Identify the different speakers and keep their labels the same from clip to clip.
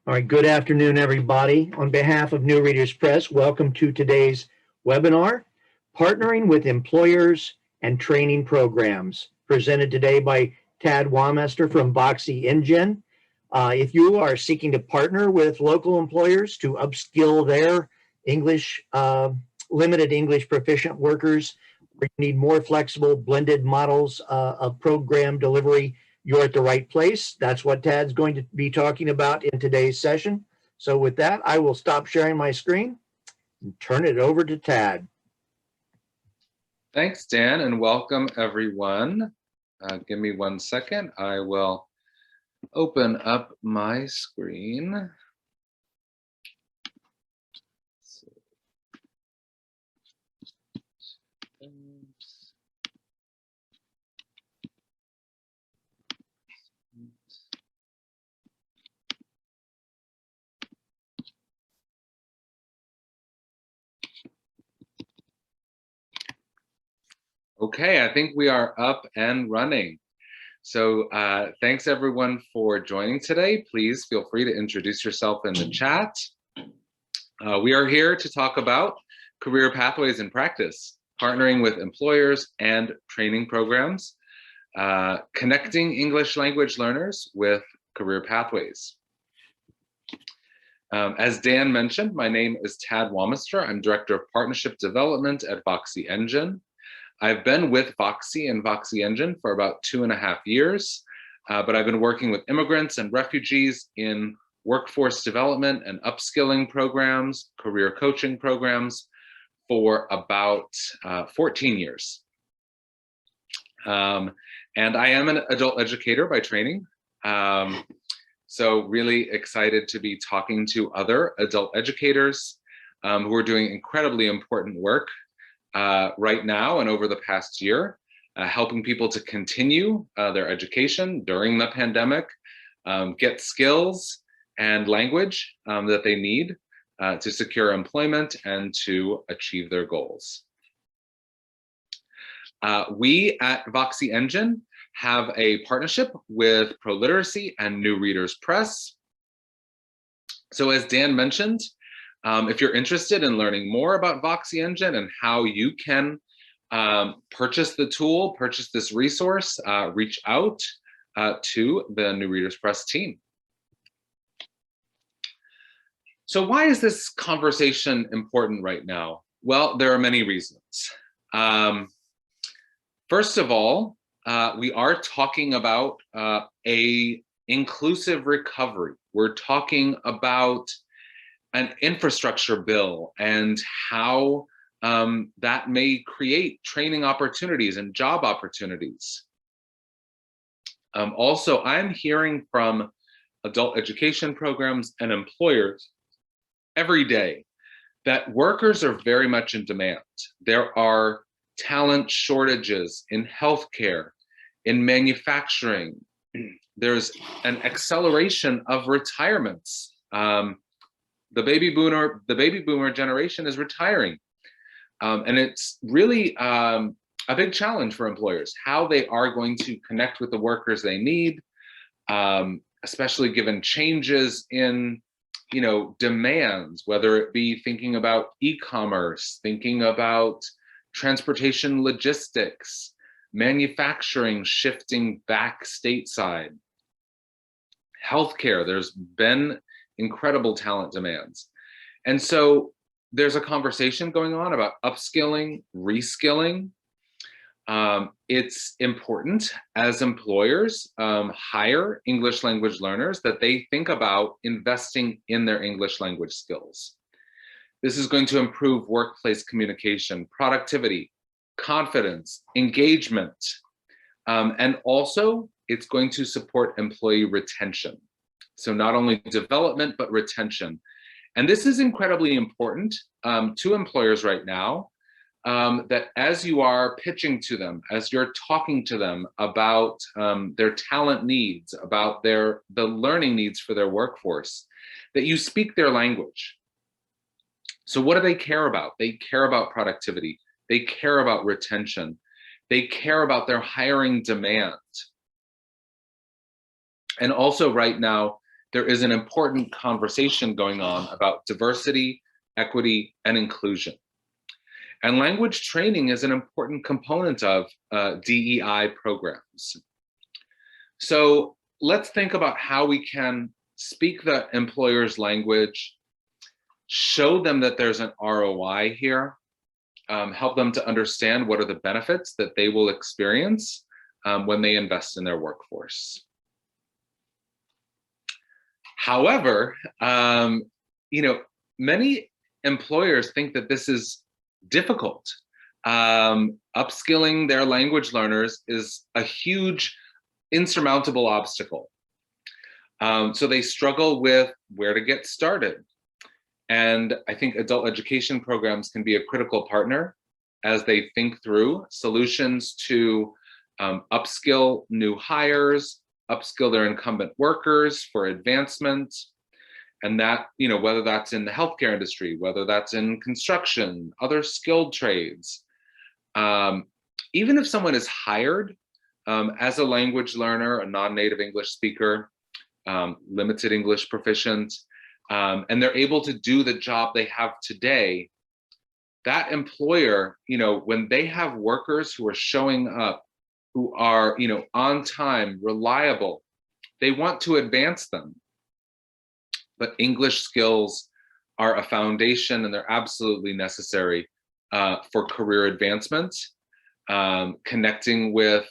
Speaker 1: All right, good afternoon, everybody. On behalf of New Readers Press, welcome to today's webinar, Partnering with Employers and Training Programs, presented today by Tad Wamester from Voxy EnGen. If you are seeking to partner with local employers to upskill their limited English proficient workers, or you need more flexible blended models of program delivery, you're at the right place. That's what Tad's going to be talking about in today's session. So with that, I will stop sharing my screen and turn it over to Tad.
Speaker 2: Thanks, Dan, and welcome everyone. Give me 1 second. I will open up my screen. Okay, I think we are up and running. So thanks everyone for joining today. Please feel free to introduce yourself in the chat. We are here to talk about career pathways in practice, partnering with employers and training programs, connecting English language learners with career pathways. As Dan mentioned, my name is Tad Wamester. I'm Director of Partnership Development at Voxy EnGen. I've been with Voxy and Voxy EnGen for about 2.5 years, but I've been working with immigrants and refugees in workforce development and upskilling programs, career coaching programs for about 14 years. And I am an adult educator by training. So really excited to be talking to other adult educators who are doing incredibly important work right now and over the past year, helping people to continue their education during the pandemic, get skills and language that they need to secure employment and to achieve their goals. We at Voxy EnGen have a partnership with ProLiteracy and New Readers Press. So as Dan mentioned, if you're interested in learning more about Voxy EnGen and how you can purchase the tool, purchase this resource, reach out to the New Readers Press team. So why is this conversation important right now? Well, there are many reasons. First of all, we are talking about a inclusive recovery. We're talking about an infrastructure bill and how that may create training opportunities and job opportunities. Also, I'm hearing from adult education programs and employers every day that workers are very much in demand. There are talent shortages in healthcare, in manufacturing. There's an acceleration of retirements. The baby boomer generation is retiring. And it's really a big challenge for employers, how they are going to connect with the workers they need, especially given changes in demands, whether it be thinking about e-commerce, thinking about transportation logistics, manufacturing shifting back stateside, healthcare, there's been incredible talent demands. And so there's a conversation going on about upskilling, reskilling. It's important as employers hire English language learners that they think about investing in their English language skills. This is going to improve workplace communication, productivity, confidence, engagement, and also it's going to support employee retention. So not only development, but retention. And this is incredibly important to employers right now, that as you are pitching to them, as you're talking to them about their talent needs, about the learning needs for their workforce, that you speak their language. So what do they care about? They care about productivity. They care about retention. They care about their hiring demand. And also right now, there is an important conversation going on about diversity, equity, and inclusion. And language training is an important component of DEI programs. So let's think about how we can speak the employer's language, show them that there's an ROI here, help them to understand what are the benefits that they will experience when they invest in their workforce. However, many employers think that this is difficult. Upskilling their language learners is a huge, insurmountable obstacle. So they struggle with where to get started. And I think adult education programs can be a critical partner as they think through solutions to upskill new hires, upskill their incumbent workers for advancement. And that, whether that's in the healthcare industry, whether that's in construction, other skilled trades. Even if someone is hired as a language learner, a non-native English speaker, limited English proficient, and they're able to do the job they have today, that employer, when they have workers who are showing up, who are, on time, reliable, they want to advance them. But English skills are a foundation and they're absolutely necessary for career advancement, connecting with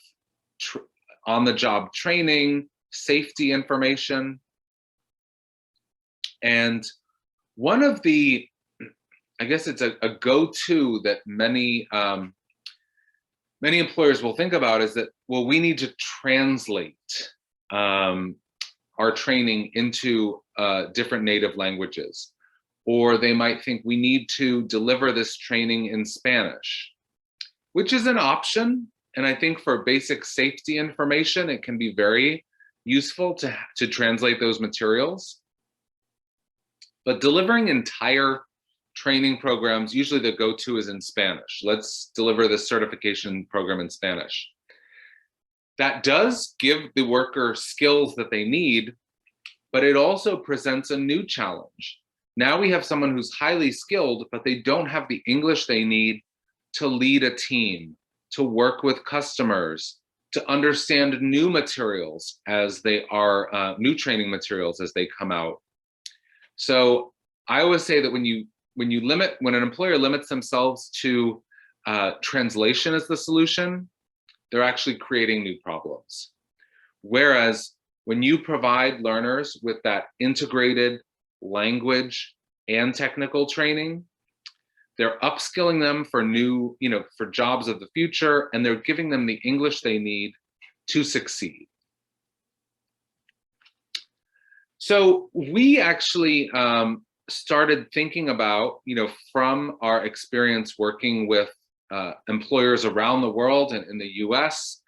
Speaker 2: on-the-job training, safety information. And one of the, I guess it's a go-to that many employers will think about is that, well, we need to translate our training into different native languages. Or they might think we need to deliver this training in Spanish, which is an option. And I think for basic safety information, it can be very useful to translate those materials. But delivering entire training programs, usually the go-to is in Spanish. Let's deliver this certification program in Spanish. That does give the worker skills that they need, but it also presents a new challenge. Now we have someone who's highly skilled, but they don't have the English they need to lead a team, to work with customers, to understand new materials as they are, new training materials as they come out. So I always say that when an employer limits themselves to translation as the solution, they're actually creating new problems. Whereas when you provide learners with that integrated language and technical training, they're upskilling them for new, for jobs of the future, and they're giving them the English they need to succeed. So we actually started thinking about, from our experience working with employers around the world and in the US,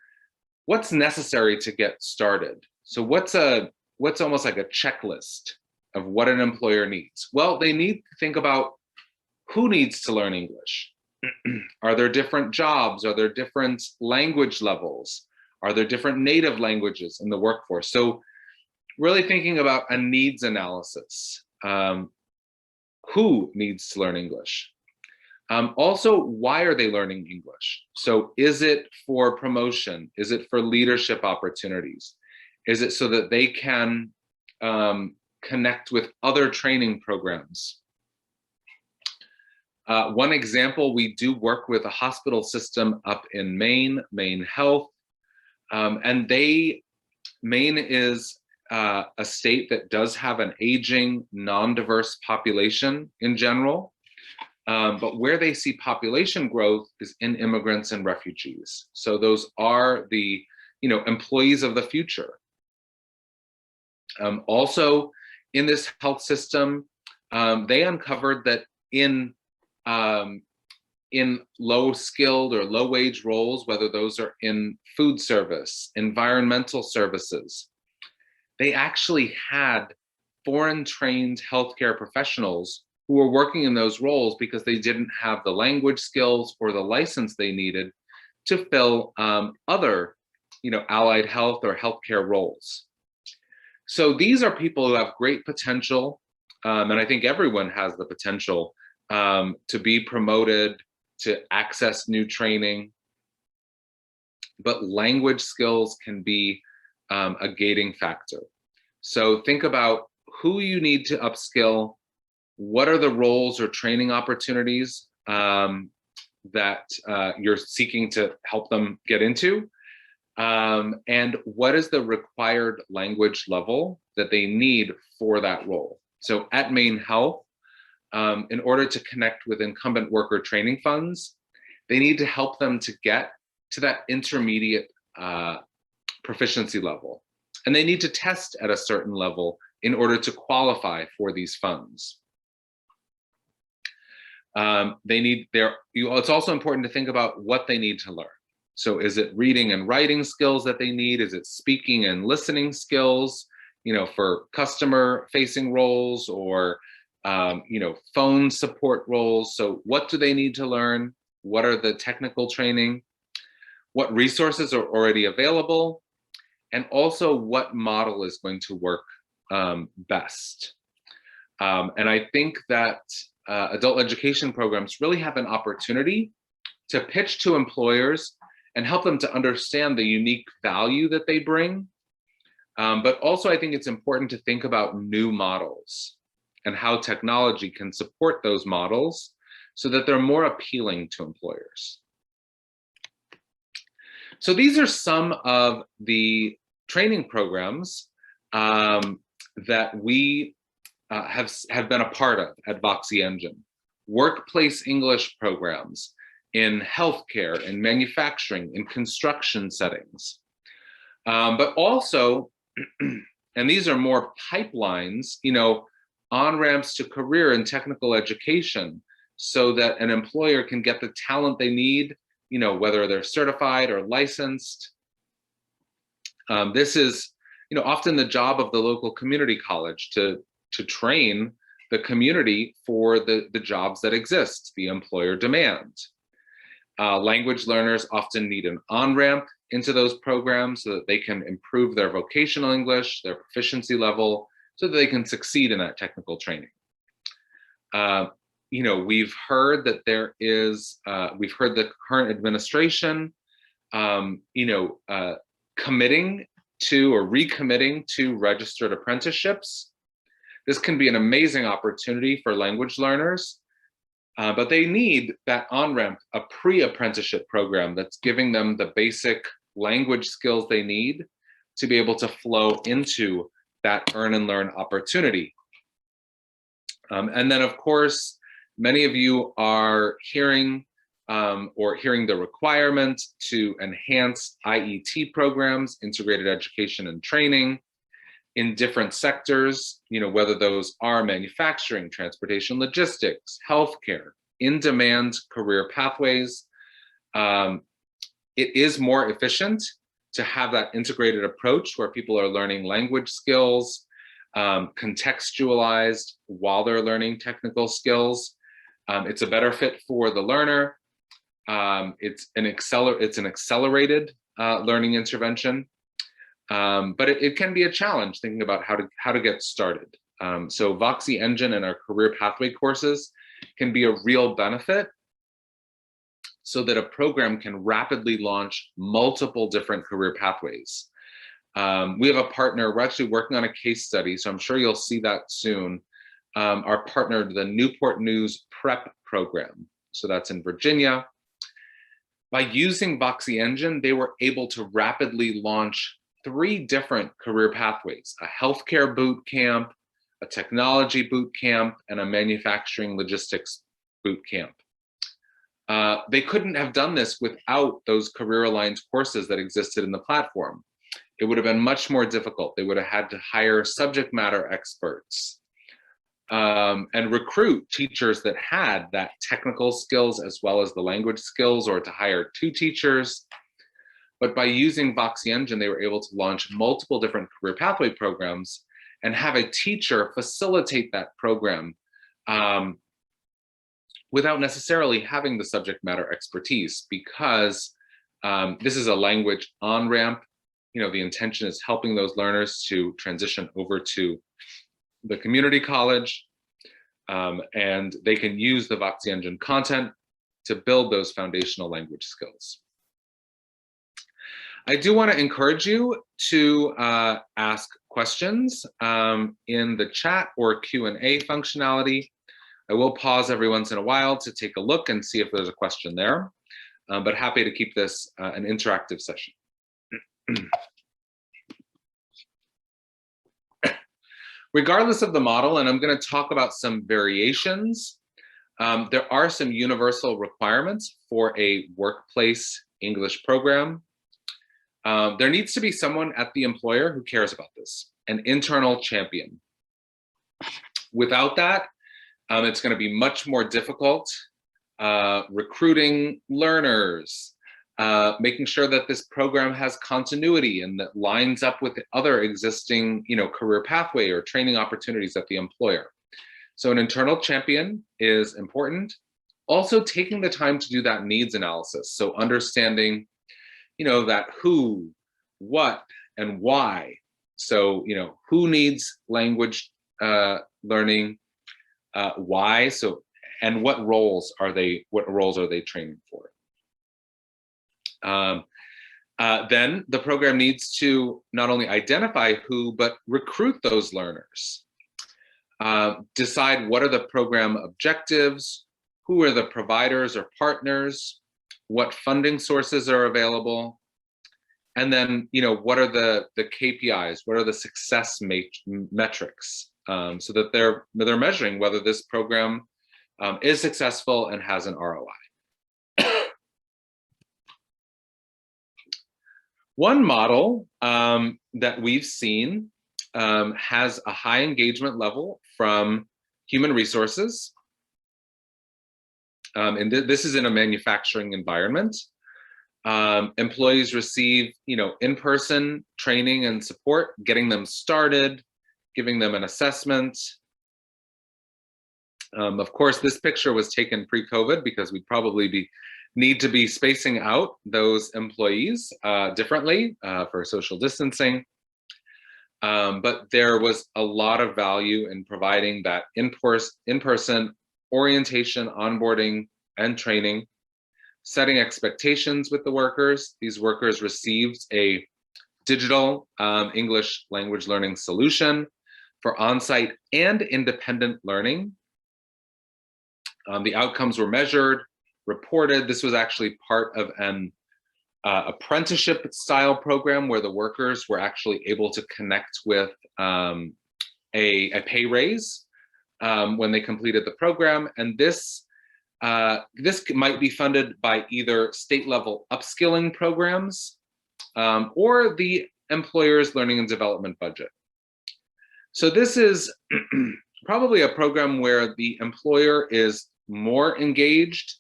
Speaker 2: what's necessary to get started? So what's almost like a checklist of what an employer needs? Well, they need to think about who needs to learn English. Are there different jobs? Are there different language levels? Are there different native languages in the workforce? So really thinking about a needs analysis. Who needs to learn English? Also, why are they learning English? So is it for promotion? Is it for leadership opportunities? Is it so that they can connect with other training programs? One example, we do work with a hospital system up in Maine, Maine Health, and Maine is a state that does have an aging, non-diverse population in general, but where they see population growth is in immigrants and refugees. So those are the employees of the future. Also, in this health system, they uncovered that in low-skilled or low-wage roles, whether those are in food service, environmental services, they actually had foreign-trained healthcare professionals who were working in those roles because they didn't have the language skills or the license they needed to fill other, allied health or healthcare roles. So these are people who have great potential, and I think everyone has the potential to be promoted, to access new training, but language skills can be a gating factor. So think about who you need to upskill, what are the roles or training opportunities that you're seeking to help them get into, and what is the required language level that they need for that role. So at Maine Health, in order to connect with incumbent worker training funds, they need to help them to get to that intermediate proficiency level. And they need to test at a certain level in order to qualify for these funds. It's also important to think about what they need to learn. So is it reading and writing skills that they need? Is it speaking and listening skills, for customer facing roles, or phone support roles? So what do they need to learn? What are the technical training? What resources are already available? And also what model is going to work best? And I think that adult education programs really have an opportunity to pitch to employers and help them to understand the unique value that they bring. But also I think it's important to think about new models and how technology can support those models so that they're more appealing to employers. So these are some of the training programs that we have been a part of at Voxy EnGen. Workplace English programs in healthcare, in manufacturing, in construction settings. But also, and these are more pipelines, on-ramps to career and technical education so that an employer can get the talent they need, whether they're certified or licensed. This is, often the job of the local community college to train the community for the jobs that exist, the employer demand. Language learners often need an on-ramp into those programs so that they can improve their vocational English, their proficiency level, so that they can succeed in that technical training. We've heard that we've heard the current administration, committing to or recommitting to registered apprenticeships. This can be an amazing opportunity for language learners, but they need that on-ramp, a pre-apprenticeship program that's giving them the basic language skills they need to be able to flow into that earn and learn opportunity. And then, of course, many of you are hearing the requirement to enhance IET programs, integrated education and training, in different sectors, whether those are manufacturing, transportation, logistics, healthcare, in-demand career pathways. It is more efficient to have that integrated approach where people are learning language skills, contextualized while they're learning technical skills. It's a better fit for the learner. It's an accelerated learning intervention. But it can be a challenge thinking about how to get started. So Voxy EnGen and our career pathway courses can be a real benefit so that a program can rapidly launch multiple different career pathways. We have a partner, we're actually working on a case study, so I'm sure you'll see that soon. Our partner, the Newport News Prep program. So that's in Virginia. By using Voxy EnGen, they were able to rapidly launch 3 different career pathways: a healthcare boot camp, a technology boot camp, and a manufacturing logistics boot camp. They couldn't have done this without those career-aligned courses that existed in the platform. It would have been much more difficult. They would have had to hire subject matter experts and recruit teachers that had that technical skills as well as the language skills, or to hire 2 teachers. But by using Voxy EnGen, they were able to launch multiple different career pathway programs and have a teacher facilitate that program without necessarily having the subject matter expertise, because this is a language on-ramp the intention is helping those learners to transition over to the community college, and they can use the Voxy EnGen content to build those foundational language skills. I do want to encourage you to ask questions in the chat or Q&A functionality. I will pause every once in a while to take a look and see if there's a question there, but happy to keep this an interactive session. Regardless of the model, and I'm going to talk about some variations, there are some universal requirements for a workplace English program. There needs to be someone at the employer who cares about this, an internal champion. Without that, it's going to be much more difficult recruiting learners, making sure that this program has continuity and that lines up with the other existing, career pathway or training opportunities at the employer. So an internal champion is important. Also taking the time to do that needs analysis. So understanding, that who, what, and why. So, who needs language learning, why, so, and what roles are they training for? Then the program needs to not only identify who, but recruit those learners. Decide what are the program objectives, who are the providers or partners, what funding sources are available, and then what are the KPIs, what are the success metrics, so that they're measuring whether this program is successful and has an ROI. One model that we've seen has a high engagement level from human resources. And this is in a manufacturing environment. Employees receive, in-person training and support, getting them started, giving them an assessment. Of course, this picture was taken pre-COVID because we'd probably need to be spacing out those employees differently for social distancing. But there was a lot of value in providing that in-person orientation, onboarding, and training, setting expectations with the workers. These workers received a digital English language learning solution for on-site and independent learning. The outcomes were measured, reported. This was actually part of an apprenticeship style program where the workers were actually able to connect with a pay raise when they completed the program. And this might be funded by either state level upskilling programs or the employer's learning and development budget. So this is probably a program where the employer is more engaged.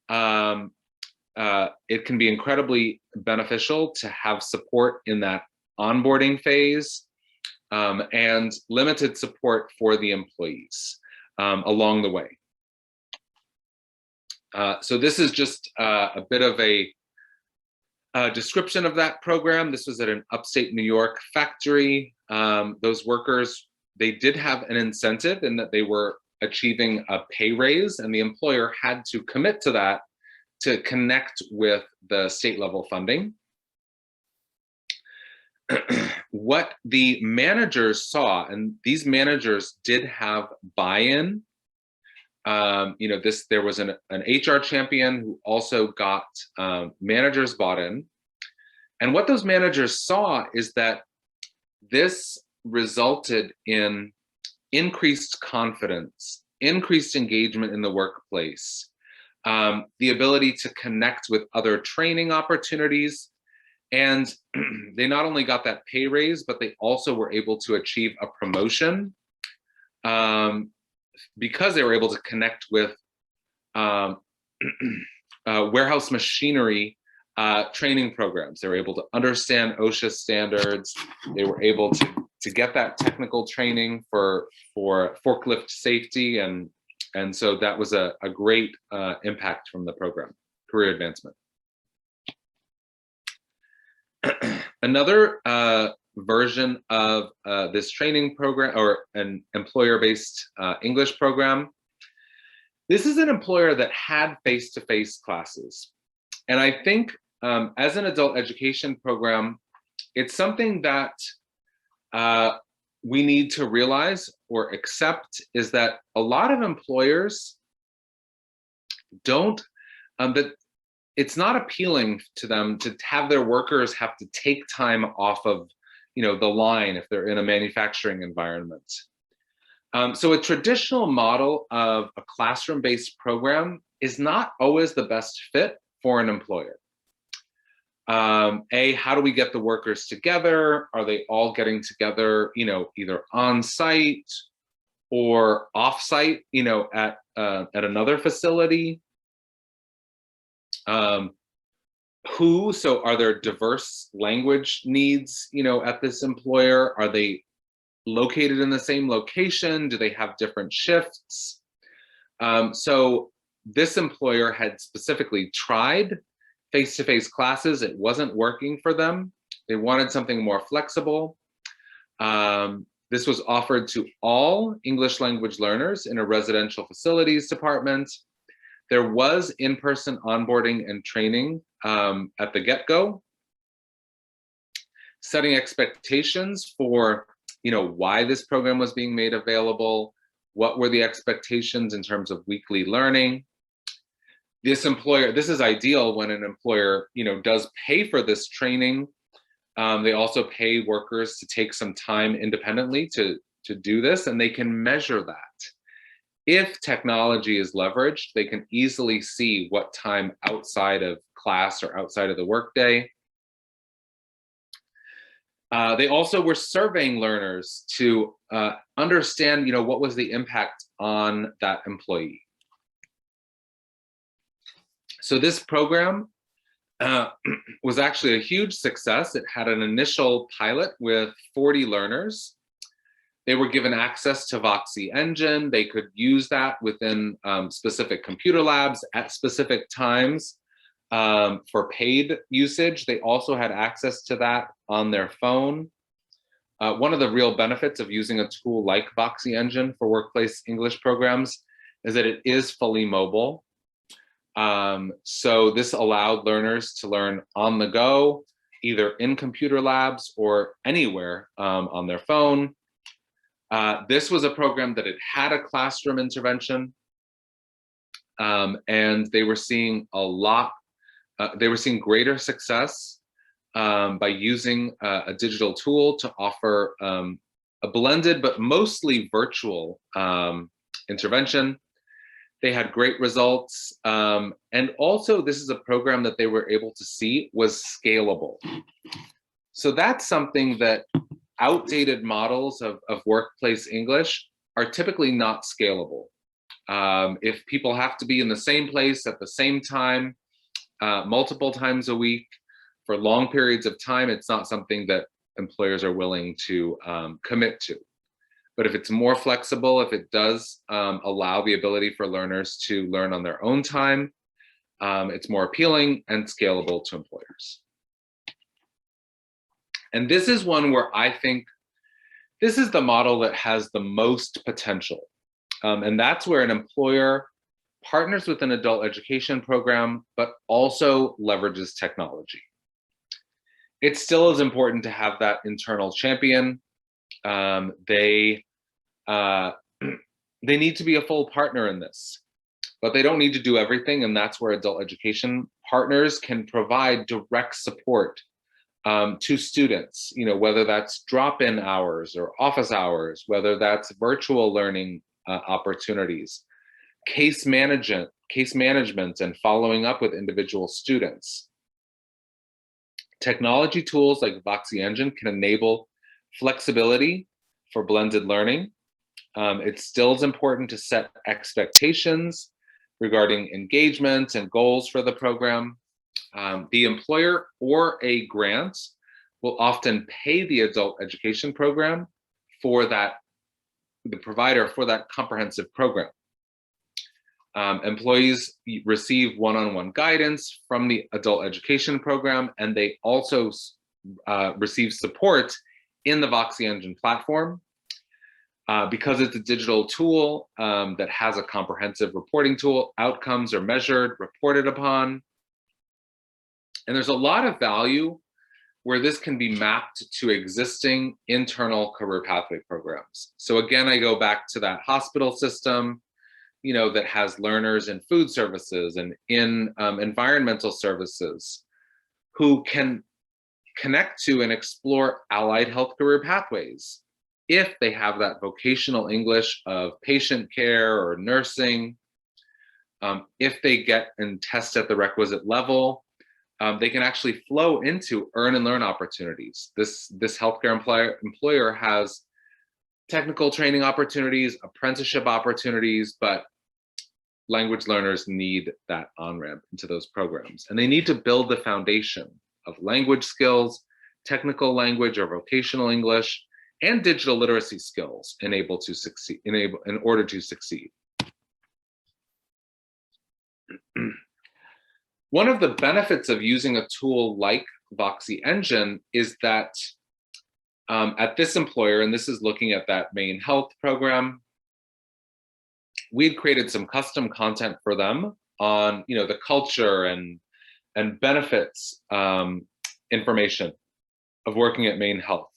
Speaker 2: It can be incredibly beneficial to have support in that onboarding phase and limited support for the employees along the way. So this is just a bit of a description of that program. This was at an upstate New York factory. Those workers, they did have an incentive in that they were achieving a pay raise, and the employer had to commit to that to connect with the state level funding. What the managers saw, and these managers did have buy-in. There was an HR champion who also got managers bought in. And what those managers saw is that this resulted in increased confidence, increased engagement in the workplace, the ability to connect with other training opportunities. And they not only got that pay raise, but they also were able to achieve a promotion because they were able to connect with warehouse machinery training programs. They were able to understand OSHA standards. They were able to get that technical training for forklift safety. And so that was a great impact from the program, career advancement. Another version of this training program, or an employer-based English program. This is an employer that had face-to-face classes. And I think as an adult education program, it's something that we need to realize or accept, is that a lot of employers don't, that it's not appealing to them to have their workers have to take time off of, the line if they're in a manufacturing environment. So a traditional model of a classroom-based program is not always the best fit for an employer. How do we get the workers together? Are they all getting together, either on site or off site, at another facility? So are there diverse language needs, at this employer? Are they located in the same location? Do they have different shifts? So this employer had specifically tried face-to-face classes. It wasn't working for them. They wanted something more flexible. This was offered to all English language learners in a residential facilities department. There was in-person onboarding and training at the get-go, setting expectations for, why this program was being made available, what were the expectations in terms of weekly learning. This is ideal when an employer, does pay for this training. They also pay workers to take some time independently to do this, and they can measure that. If technology is leveraged, they can easily see what time outside of class or outside of the workday. They also were surveying learners to understand, what was the impact on that employee. So this program was actually a huge success. It had an initial pilot with 40 learners. They were given access to Voxy EnGen. They could use that within specific computer labs at specific times for paid usage. They also had access to that on their phone. One of the real benefits of using a tool like Voxy EnGen for workplace English programs is that it is fully mobile. So this allowed learners to learn on the go, either in computer labs or anywhere on their phone. This was a program that it had a classroom intervention, and they were seeing greater success by using a digital tool to offer a blended but mostly virtual intervention. They had great results. And also, this is a program that they were able to see was scalable. So that's something that outdated models of workplace English are typically not scalable. If people have to be in the same place at the same time, multiple times a week for long periods of time, it's not something that employers are willing to commit to. But if it's more flexible, if it does allow the ability for learners to learn on their own time, it's more appealing and scalable to employers. And this is one where I think this is the model that has the most potential. And that's where an employer partners with an adult education program, but also leverages technology. It still is important to have that internal champion. They need to be a full partner in this, but they don't need to do everything. And that's where adult education partners can provide direct support to students, whether that's drop-in hours or office hours, whether that's virtual learning opportunities, case management and following up with individual students. Technology tools like Voxy EnGen can enable flexibility for blended learning. It still is important to set expectations regarding engagement and goals for the program. The employer or a grant will often pay the adult education program for that, the provider for that comprehensive program. Employees receive one-on-one guidance from the adult education program, and they also receive support in the Voxy EnGen platform. Because it's a digital tool that has a comprehensive reporting tool, outcomes are measured, reported upon. And there's a lot of value where this can be mapped to existing internal career pathway programs. So again, I go back to that hospital system, that has learners in food services and in environmental services who can connect to and explore allied health career pathways if they have that vocational English of patient care or nursing. If they get and test at the requisite level, they can actually flow into earn and learn opportunities. This healthcare employer has technical training opportunities, apprenticeship opportunities, but language learners need that on-ramp into those programs. And they need to build the foundation of language skills, technical language or vocational English, and digital literacy skills in order to succeed. One of the benefits of using a tool like Voxy EnGen is that at this employer, and this is looking at that Maine Health program, we'd created some custom content for them on the culture and benefits information of working at Maine Health.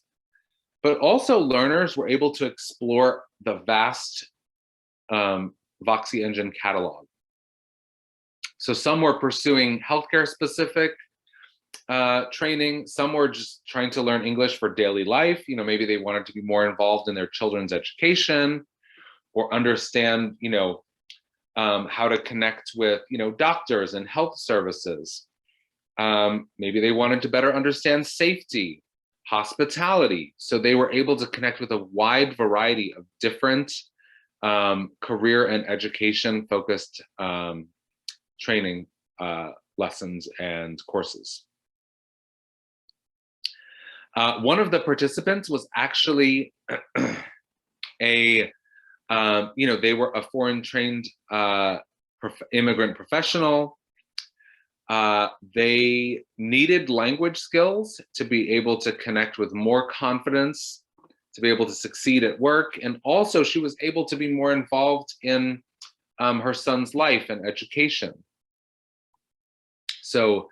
Speaker 2: But also learners were able to explore the vast Voxy EnGen catalog. So some were pursuing healthcare specific training, some were just trying to learn English for daily life. Maybe they wanted to be more involved in their children's education or understand, how to connect with, doctors and health services. Maybe they wanted to better understand safety, hospitality. So they were able to connect with a wide variety of different career and education focused training lessons and courses. One of the participants was actually they were a foreign trained immigrant professional. They needed language skills to be able to connect with more confidence, to be able to succeed at work. And also she was able to be more involved in her son's life and education. So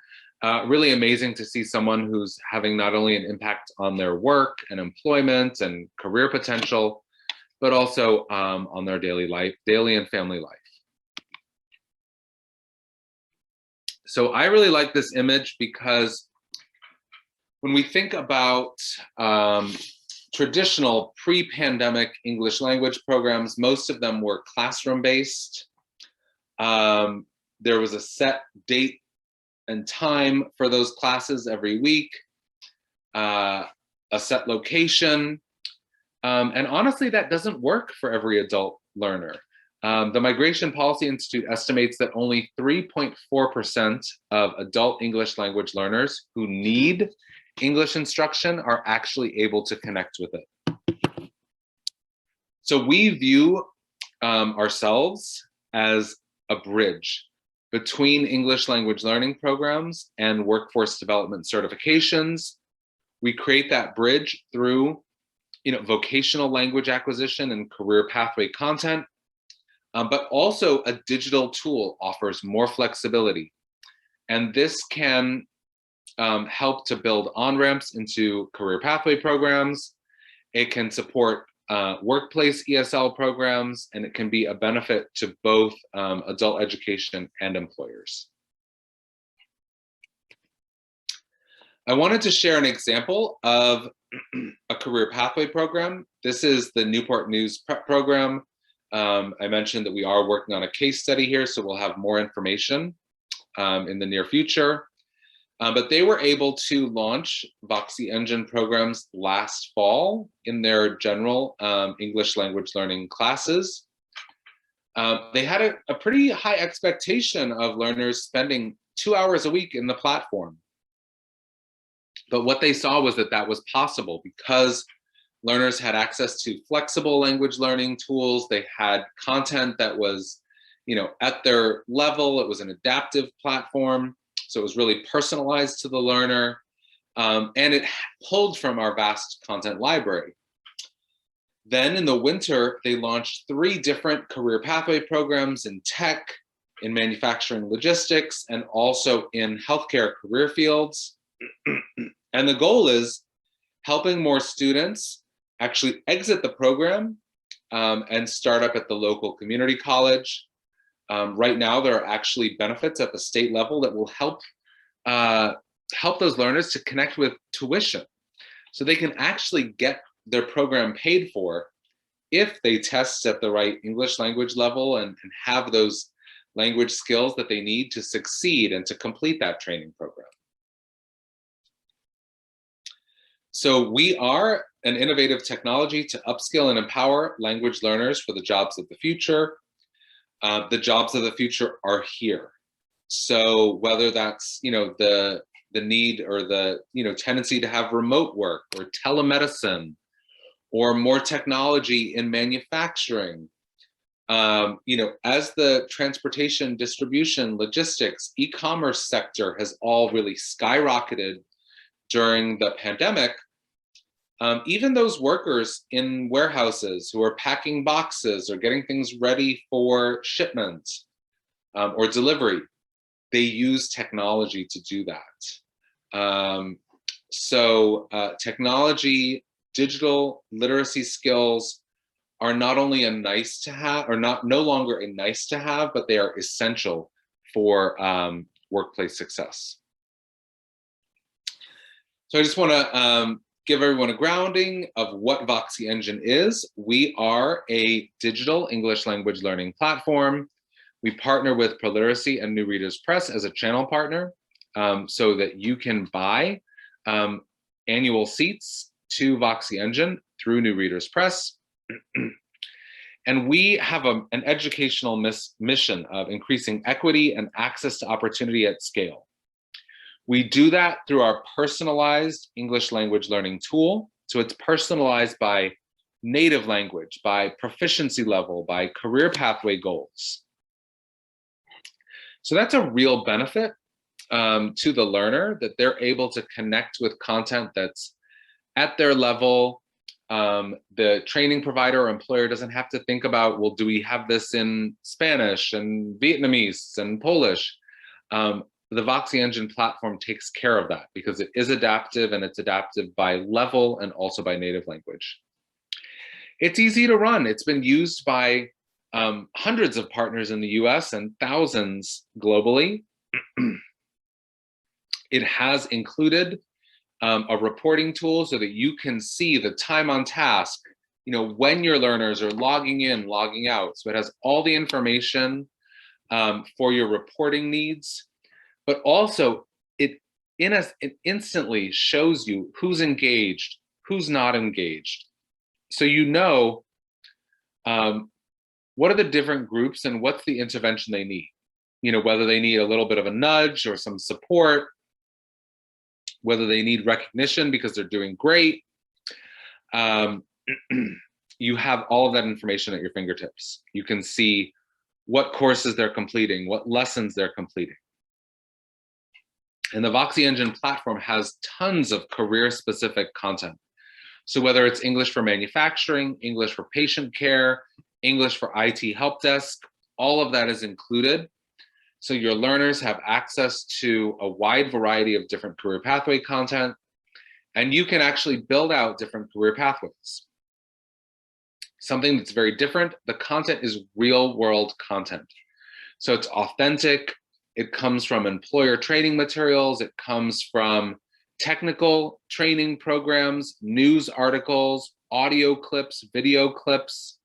Speaker 2: really amazing to see someone who's having not only an impact on their work and employment and career potential, but also on their daily and family life. So I really like this image because when we think about traditional pre-pandemic English language programs, most of them were classroom-based. There was a set date and time for those classes every week, a set location. And honestly, that doesn't work for every adult learner. The Migration Policy Institute estimates that only 3.4% of adult English language learners who need English instruction are actually able to connect with it. So we view ourselves as a bridge between English language learning programs and workforce development certifications. We create that bridge through vocational language acquisition and career pathway content, but also a digital tool offers more flexibility. And this can help to build on-ramps into career pathway programs. It can support workplace ESL programs, and it can be a benefit to both adult education and employers. I wanted to share an example of a career pathway program. This is the Newport News Prep program. I mentioned that we are working on a case study here, so we'll have more information in the near future. But they were able to launch Voxy EnGen programs last fall in their general English language learning classes. They had a pretty high expectation of learners spending 2 hours a week in the platform. But what they saw was that that was possible because learners had access to flexible language learning tools. They had content that was, at their level. It was an adaptive platform. So it was really personalized to the learner. and it pulled from our vast content library. Then in the winter, they launched 3 different career pathway programs in tech, in manufacturing logistics, and also in healthcare career fields. And the goal is helping more students actually exit the program and start up at the local community college. Right now, there are actually benefits at the state level that will help those learners to connect with tuition. So they can actually get their program paid for if they test at the right English language level and have those language skills that they need to succeed and to complete that training program. So we are an innovative technology to upskill and empower language learners for the jobs of the future. The jobs of the future are here. So whether that's the need or the tendency to have remote work or telemedicine or more technology in manufacturing, as the transportation, distribution, logistics, e-commerce sector has all really skyrocketed during the pandemic, even those workers in warehouses who are packing boxes or getting things ready for shipment or delivery, they use technology to do that. Technology, digital literacy skills are not only a nice to have, or no longer a nice to have, but they are essential for workplace success. So I just want to give everyone a grounding of what Voxy EnGen is. We are a digital English language learning platform. We partner with ProLiteracy and New Readers Press as a channel partner so that you can buy annual seats to Voxy EnGen through New Readers Press. And we have an educational mission of increasing equity and access to opportunity at scale. We do that through our personalized English language learning tool. So it's personalized by native language, by proficiency level, by career pathway goals. So that's a real benefit to the learner, that they're able to connect with content that's at their level. The training provider or employer doesn't have to think about, well, do we have this in Spanish and Vietnamese and Polish? The Voxy EnGen platform takes care of that because it is adaptive, and it's adaptive by level and also by native language. It's easy to run. It's been used by hundreds of partners in the US and thousands globally. It has included a reporting tool so that you can see the time on task, when your learners are logging in, logging out. So it has all the information for your reporting needs, but also it instantly shows you who's engaged, who's not engaged. So what are the different groups and what's the intervention they need? Whether they need a little bit of a nudge or some support, whether they need recognition because they're doing great. You have all of that information at your fingertips. You can see what courses they're completing, what lessons they're completing. And the Voxy EnGen platform has tons of career-specific content. So whether it's English for manufacturing, English for patient care, English for IT help desk, all of that is included. So your learners have access to a wide variety of different career pathway content, and you can actually build out different career pathways. Something that's very different, the content is real world content. So it's authentic, it comes from employer training materials, it comes from technical training programs, news articles, audio clips, video clips.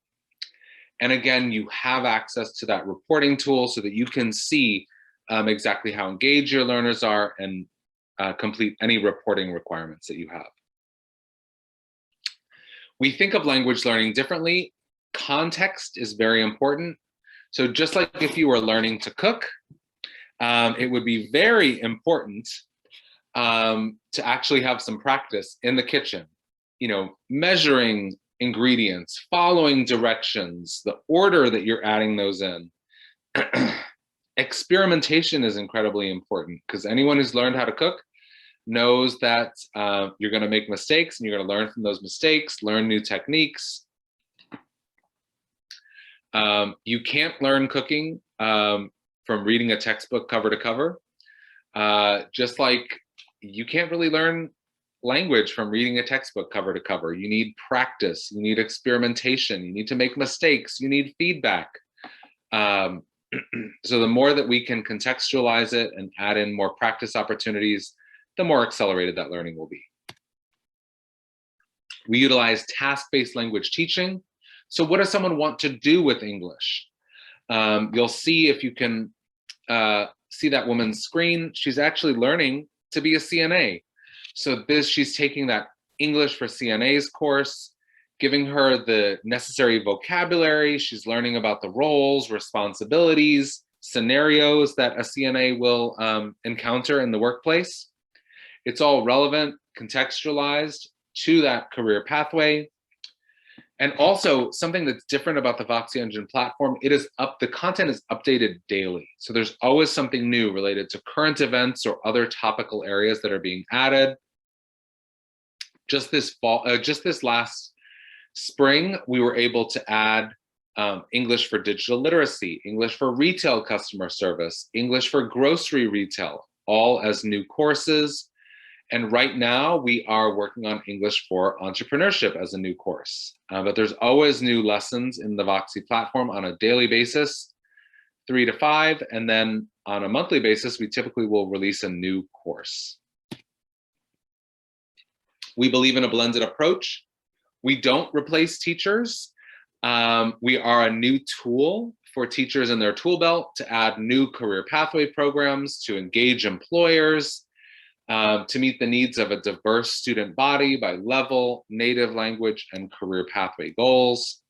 Speaker 2: And again, you have access to that reporting tool so that you can see exactly how engaged your learners are and complete any reporting requirements that you have. We think of language learning differently. Context is very important. So just like if you were learning to cook, it would be very important to actually have some practice in the kitchen, measuring ingredients, following directions, the order that you're adding those in. Experimentation is incredibly important because anyone who's learned how to cook knows that you're going to make mistakes and you're going to learn from those mistakes, learn new techniques. You can't learn cooking from reading a textbook cover to cover. Just like you can't really learn language from reading a textbook cover to cover. You need practice, you need experimentation, you need to make mistakes, you need feedback. So the more that we can contextualize it and add in more practice opportunities, the more accelerated that learning will be. We utilize task-based language teaching. So what does someone want to do with English? You'll see, if you can see that woman's screen, she's actually learning to be a CNA. So she's taking that English for CNAs course, giving her the necessary vocabulary. She's learning about the roles, responsibilities, scenarios that a CNA will encounter in the workplace. It's all relevant, contextualized to that career pathway. And also something that's different about the Voxy EnGen platform, the content is updated daily. So there's always something new related to current events or other topical areas that are being added. Just this last spring, we were able to add English for digital literacy, English for retail customer service, English for grocery retail, all as new courses. And right now we are working on English for entrepreneurship as a new course. But there's always new lessons in the Voxy platform on a daily basis, 3 to 5. And then on a monthly basis, we typically will release a new course. We believe in a blended approach. We don't replace teachers. We are a new tool for teachers in their tool belt to add new career pathway programs, to engage employers, to meet the needs of a diverse student body by level, native language, and career pathway goals.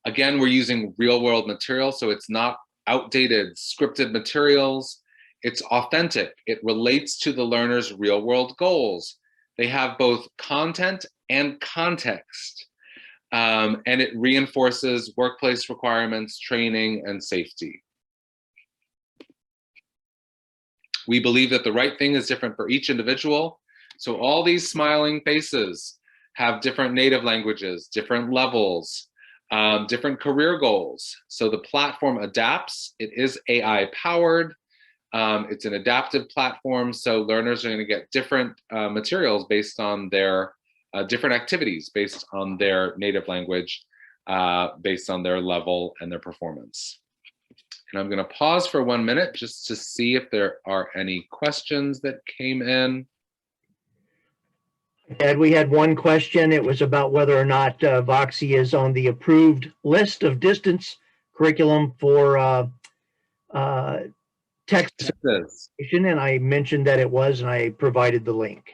Speaker 2: Again, we're using real-world material, so it's not outdated, scripted materials. It's authentic. It relates to the learner's real-world goals. They have both content and context, and it reinforces workplace requirements, training, and safety. We believe that the right thing is different for each individual. So all these smiling faces have different native languages, different levels, different career goals. So the platform adapts. It is AI powered. It's an adaptive platform. So learners are going to get different materials based on their different activities, based on their native language, based on their level and their performance. And I'm going to pause for 1 minute just to see if there are any questions that came in.
Speaker 1: Ed, we had one question. It was about whether or not Voxy is on the approved list of distance curriculum for Texas. And I mentioned that it was, and I provided the link.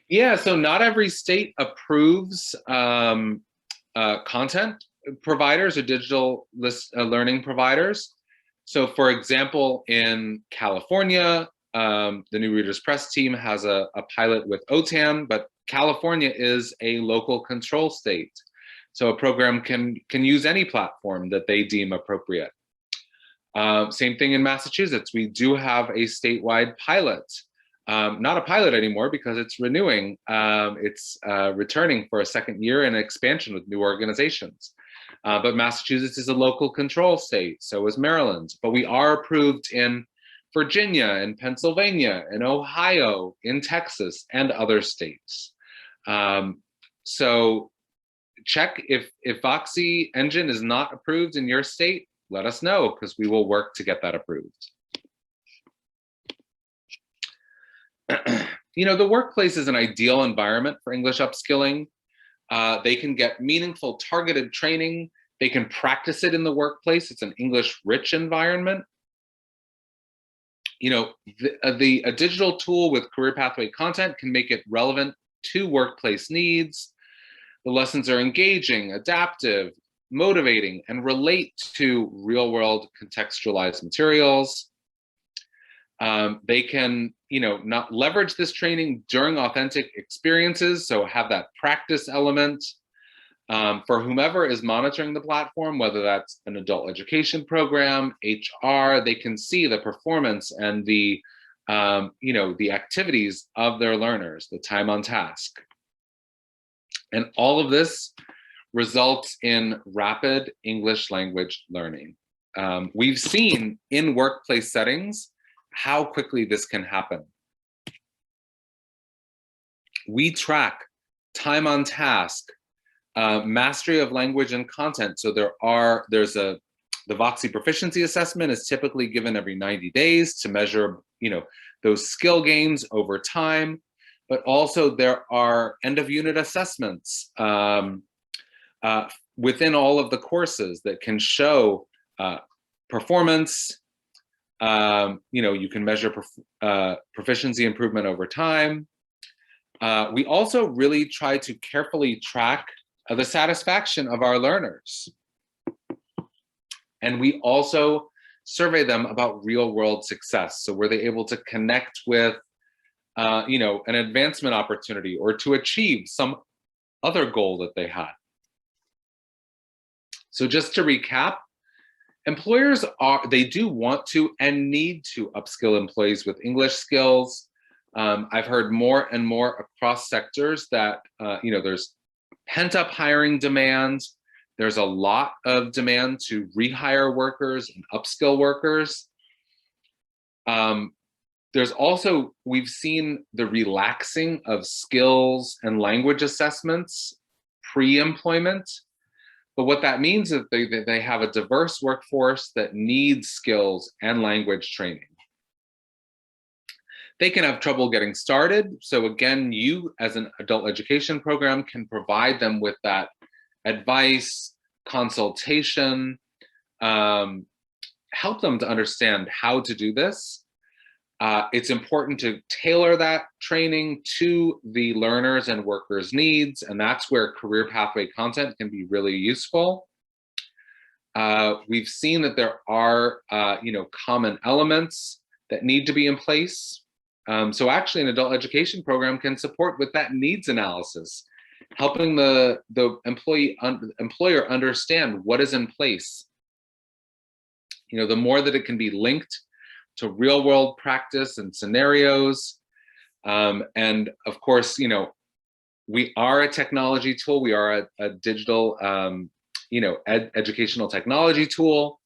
Speaker 2: Yeah, so not every state approves content providers or digital learning providers. So for example, in California, the New Readers Press team has a pilot with OTAN, but California is a local control state. So a program can use any platform that they deem appropriate. Same thing in Massachusetts. We do have a statewide pilot. Not a pilot anymore because it's renewing. It's returning for a second year and expansion with new organizations. But Massachusetts is a local control state, so is Maryland. But we are approved in Virginia, in Pennsylvania, in Ohio, in Texas, and other states. So check if Voxy EnGen is not approved in your state, let us know because we will work to get that approved. You know, the workplace is an ideal environment for English upskilling. They can get meaningful targeted training. They can practice it in the workplace. It's an English-rich environment. You know, a digital tool with career pathway content can make it relevant to workplace needs. The lessons are engaging, adaptive, motivating, and relate to real-world contextualized materials. They can, you know, not leverage this training during authentic experiences, so have that practice element. For whomever is monitoring the platform, whether that's an adult education program, HR, they can see the performance and the you know, the activities of their learners, the time on task. And all of this results in rapid English language learning. We've seen in workplace settings how quickly this can happen. We track time on task, mastery of language and content. So there's the Voxy proficiency assessment is typically given every 90 days to measure, you know, those skill gains over time. But also there are end of unit assessments within all of the courses that can show performance. You know, you can measure proficiency improvement over time. We also really try to carefully track the satisfaction of our learners. And we also survey them about real world success. So were they able to connect with, you know, an advancement opportunity or to achieve some other goal that they had? So just to recap, employers they do want to and need to upskill employees with English skills. I've heard more and more across sectors that, you know, there's pent up hiring demands. There's a lot of demand to rehire workers and upskill workers. There's also, we've seen the relaxing of skills and language assessments pre-employment. But what that means is they have a diverse workforce that needs skills and language training. They can have trouble getting started. So again, you as an adult education program can provide them with that advice, consultation, help them to understand how to do this. It's important to tailor that training to the learners and workers' needs, and that's where career pathway content can be really useful. We've seen that there are, you know, common elements that need to be in place. So actually, an adult education program can support with that needs analysis, helping the employer understand what is in place. You know, the more that it can be linked to real world practice and scenarios. And of course, you know, we are a technology tool. We are a digital, you know, educational technology tool.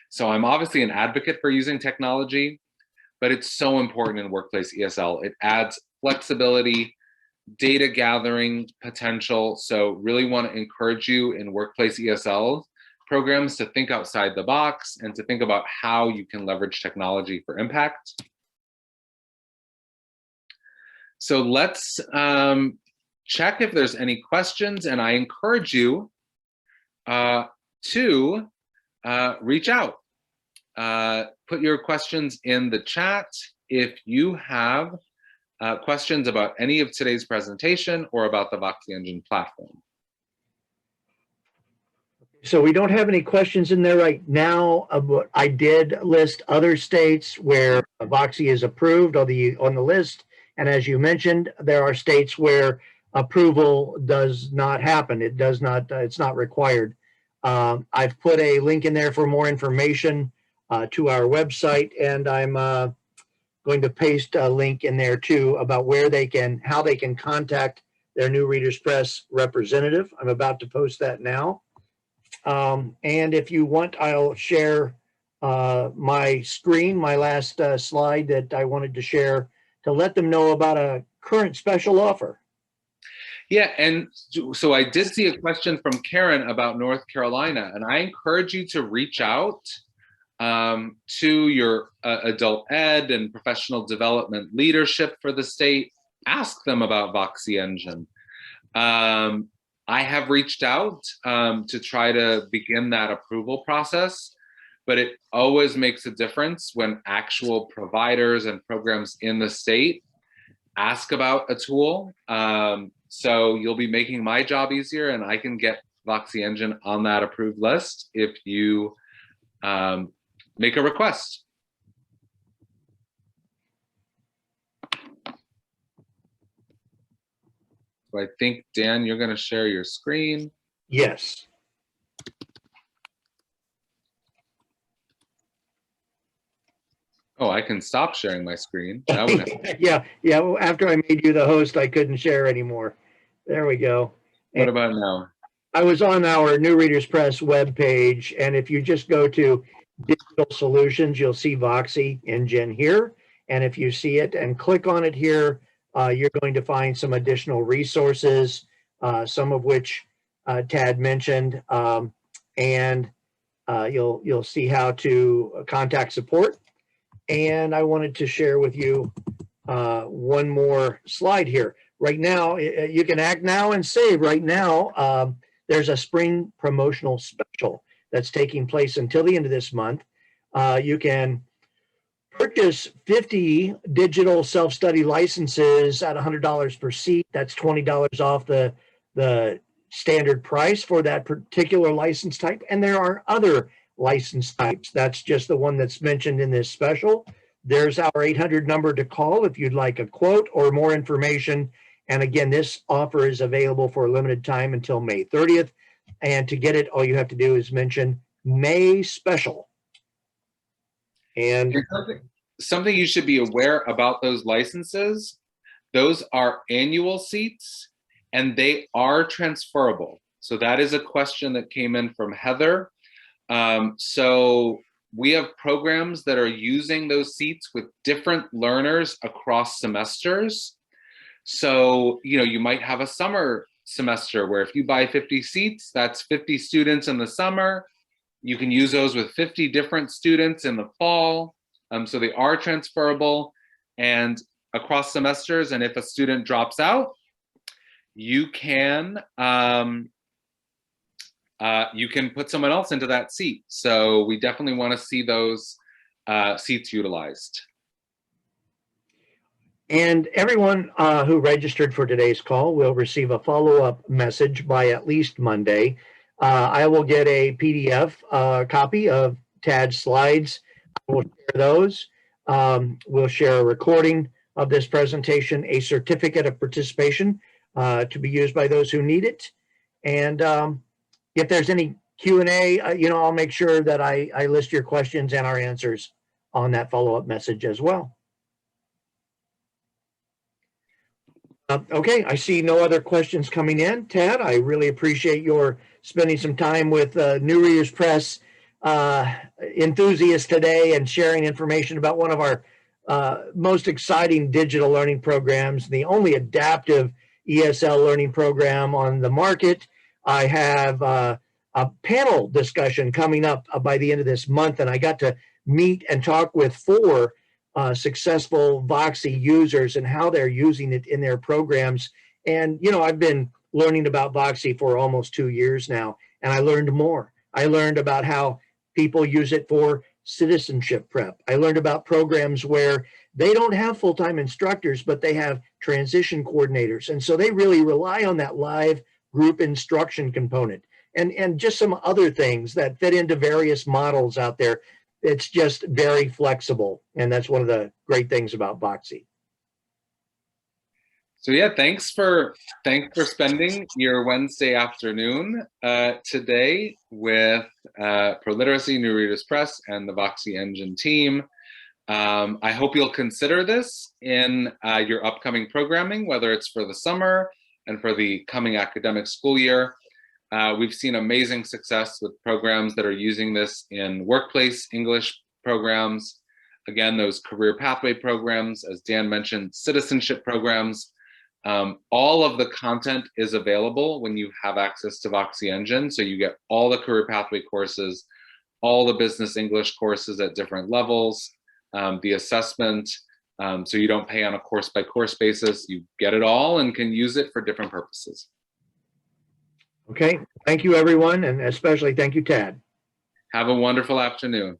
Speaker 2: So I'm obviously an advocate for using technology, but it's so important in workplace ESL. It adds flexibility, data gathering potential. So really want to encourage you in workplace ESL programs to think outside the box and to think about how you can leverage technology for impact. So let's check if there's any questions, and I encourage you to reach out. Put your questions in the chat if you have questions about any of today's presentation or about the Voxy EnGen platform.
Speaker 1: So we don't have any questions in there right now. But I did list other states where Voxy is approved on the list. And as you mentioned, there are states where approval does not happen. It does not, it's not required. I've put a link in there for more information to our website, and I'm going to paste a link in there too about where they can, how they can contact their New Readers Press representative. I'm about to post that now. And if you want, I'll share my screen, my last slide that I wanted to share to let them know about a current special offer.
Speaker 2: Yeah, and so I did see a question from Karen about North Carolina, and I encourage you to reach out to your adult ed and professional development leadership for the state. Ask them about Voxy EnGen. I have reached out to try to begin that approval process, but it always makes a difference when actual providers and programs in the state ask about a tool. So you'll be making my job easier, and I can get Voxy EnGen on that approved list if you make a request. So I think, Dan, you're going to share your screen.
Speaker 1: Yes.
Speaker 2: Oh, I can stop sharing my screen. That would help.
Speaker 1: Yeah, yeah. Well, after I made you the host, I couldn't share anymore. There we go.
Speaker 2: What about now?
Speaker 1: I was on our New Readers Press webpage, and if you just go to Digital Solutions, you'll see Voxy EnGen here. And if you see it and click on it here, you're going to find some additional resources, some of which Tad mentioned, and you'll see how to contact support. And I wanted to share with you one more slide here. Right now, you can act now and save. Right now, there's a spring promotional special that's taking place until the end of this month. You can purchase 50 digital self-study licenses at $100 per seat. That's $20 off the standard price for that particular license type. And there are other license types. That's just the one that's mentioned in this special. There's our 800 number to call if you'd like a quote or more information. And again, this offer is available for a limited time until May 30th. And to get it, all you have to do is mention May Special. And
Speaker 2: something you should be aware about those licenses, those are annual seats and they are transferable. So that is a question that came in from Heather. So we have programs that are using those seats with different learners across semesters. So, you might have a summer semester where if you buy 50 seats, that's 50 students in the summer. You can use those with 50 different students in the fall. So they are transferable and across semesters. And if a student drops out, you can put someone else into that seat. So we definitely want to see those seats utilized.
Speaker 1: And everyone who registered for today's call will receive a follow-up message by at least Monday. I will get a PDF copy of Tad's slides. I will share those. We'll share a recording of this presentation, a certificate of participation to be used by those who need it. And if there's any Q&A, I'll make sure that I list your questions and our answers on that follow-up message as well. Okay, I see no other questions coming in. Tad, I really appreciate your spending some time with New Readers Press enthusiasts today and sharing information about one of our most exciting digital learning programs, the only adaptive ESL learning program on the market. I have a panel discussion coming up by the end of this month, and I got to meet and talk with 4 successful Voxy users and how they're using it in their programs. And, I've been learning about Voxy for almost 2 years now, and I learned more. I learned about how people use it for citizenship prep. I learned about programs where they don't have full-time instructors, but they have transition coordinators. And so they really rely on that live group instruction component and just some other things that fit into various models out there. It's just very flexible. And that's one of the great things about Voxy.
Speaker 2: So yeah, thanks for spending your Wednesday afternoon today with ProLiteracy, New Readers Press, and the Voxy EnGen team. I hope you'll consider this in your upcoming programming, whether it's for the summer and for the coming academic school year. We've seen amazing success with programs that are using this in workplace English programs. Again, those career pathway programs, as Dan mentioned, citizenship programs. All of the content is available when you have access to Voxy EnGen. So you get all the career pathway courses, all the business English courses at different levels, the assessment. So you don't pay on a course by course basis. You get it all and can use it for different purposes.
Speaker 1: Okay, thank you everyone, and especially thank you, Tad.
Speaker 2: Have a wonderful afternoon.